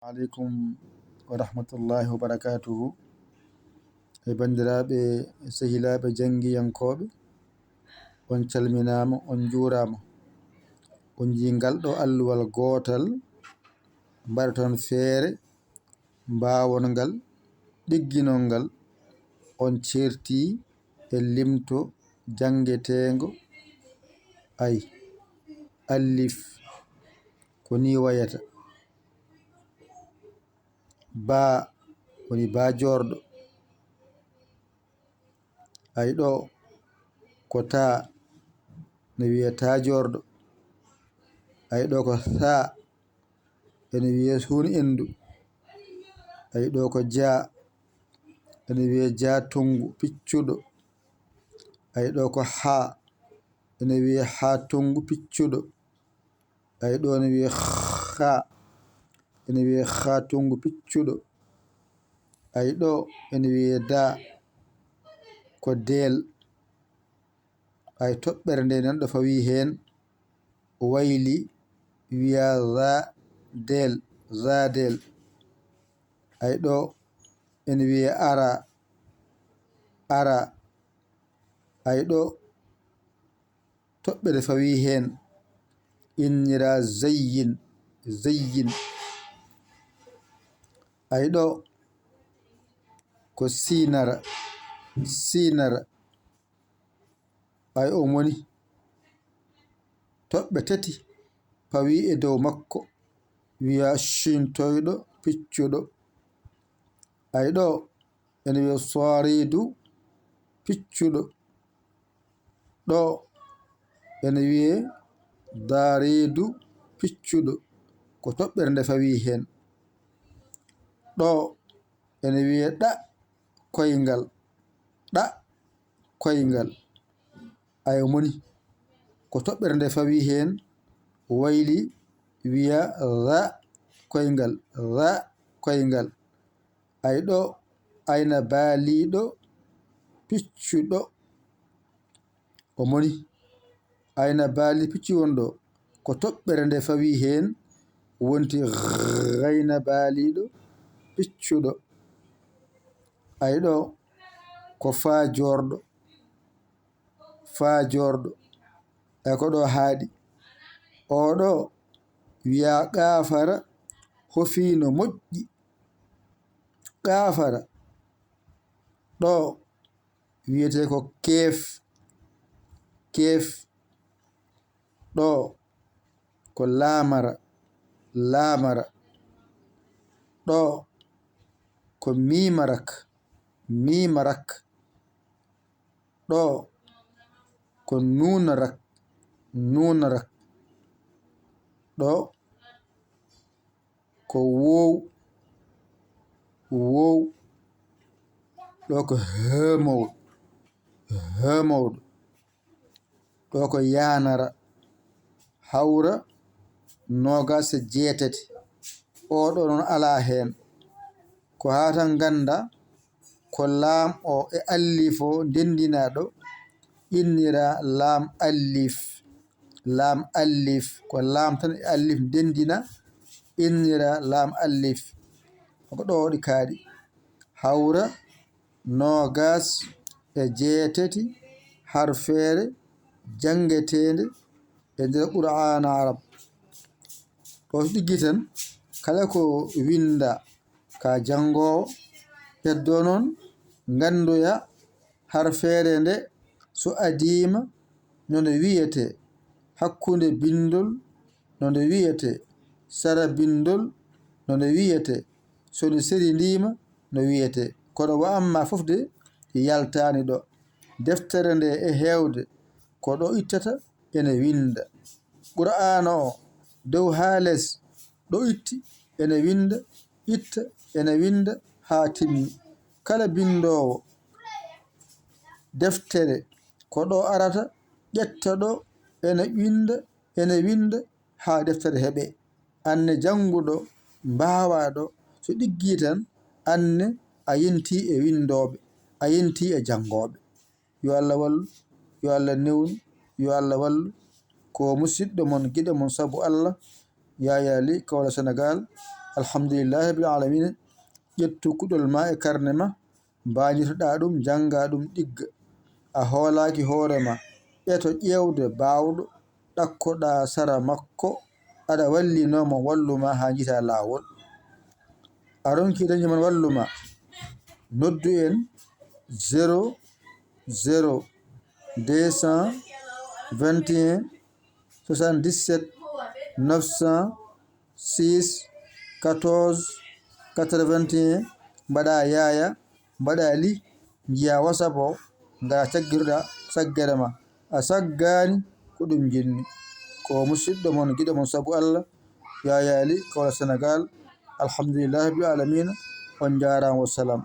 alaikum wa rahmatullahi wa barakatuhu e bandiraɓe sehilaɓe jangiyankoɓe on calminama on jurama on jingal ɗo alluwal gotal mbaɗaton feere mbawon ngal ɗigginol ngal on certi e limto jangetengo ay alif ko ni wayata ba woni ba jorɗo ay ɗo ko ta no wiyata jorɗo ay ɗo ko sa ene wiye suuni endu ay ɗo ko ja ene wiye ja tungu piccuɗo ay ɗo ko ha ene wiye ha tungu piccuɗo ay ɗo ene wiye ha ene wiye ha tungu piccuɗo ay ɗo ene wiye da ko del ay toɓɓere nde nan ɗo fawi hen wayli wiya za del zadel ay ɗo ene wiye ara ara ay ɗo toɓɓere fawi hen innira zayyin zayyin ay ɗo ko sinara sinara ay o moni toɓɓe tati pawi e dow makko wiya shintoyɗo piccuɗo ay ɗo ene wiya saridu piccuɗo ɗo ene wiye daridu piccuɗo ko toɓɓere nde fawi hen ɗo ene wiye ɗa koyngal ɗa koyngal ay moni ko toɓɓere nde fawi hen wayli wiya ra koyngal ra koyngal ay ɗo ayna baaliɗo piccuɗo o moni ayna baali piccu wonɗo ko toɓɓere nde fawi hen wonti rayna baaliɗo piccuɗo ay ɗo ko fa jorɗo ay ko ɗo haaɗi oɗo wiya qafara hofino moƴƴi qafara ɗo wiyete ko kef kef ɗo ko lamara lamara ɗo ko mimarak mimarak ɗo ko nunarak nunarak ɗo ko wow wow ɗo ko hemowɗo hemowɗo ɗo ko yanara hawra nogas e jeetati oɗo noon ala hen ko hatan ganda ko laam o e allif o ndendinaɗo innira laam allif ko laam tan e allif ndendina innira laam allif ko ɗo waɗi kaaɗi hawra nogas e jeetati harfere jangetede e nder qur'ana arab ɗo ɗiggi tan kala ko winda ka jangowo heddo noon gandoya harfere nde so adima no nde wiyete hakkunde bindol no nde wiyete sara bindol no nde wiyete so nde seri ndima no wiyete kono wa amma fof de yaltani ɗo deftere nde e hewde ko ɗo ittata ene winda qur'ana o dow ha les ɗo itti ene winda itta ene winda ha timmi kala bindowo deftere ko ɗo arata ƴetta ɗo ene winda ha deftere heɓe anne janguɗo mbawa ɗo so ɗiggi tan anne a yinti e windoɓe a yinti e jangoɓe yo Allah wallu yo Allah newnu yo Allah wallu ko musidɗo mon giɗo mon sabu Allah Yaya Ly Kawla Sénégal alhamdulillahi rabbil alamin ƴettu kuɗol ma e karne ma mbañitoɗa ɗum janga ɗum ɗigga a hoolaki hoorema ƴeeto ƴewde bawɗo ɗakkoɗa sara makko aɗa wallinoma walluma ha jiita lawol a ronki dañi man walluma noddu en 00 221 77 906 14 81 mbaɗa yaya mbaɗa li jiya WhatsApp o ngara caggirɗa saggere ma a saggani ko ɗum jinni ko musidɗo mon giɗo mon saabu Allah yaya li kawla Sénégal alhamdulillahi rabbil alamin on jarama wassalam.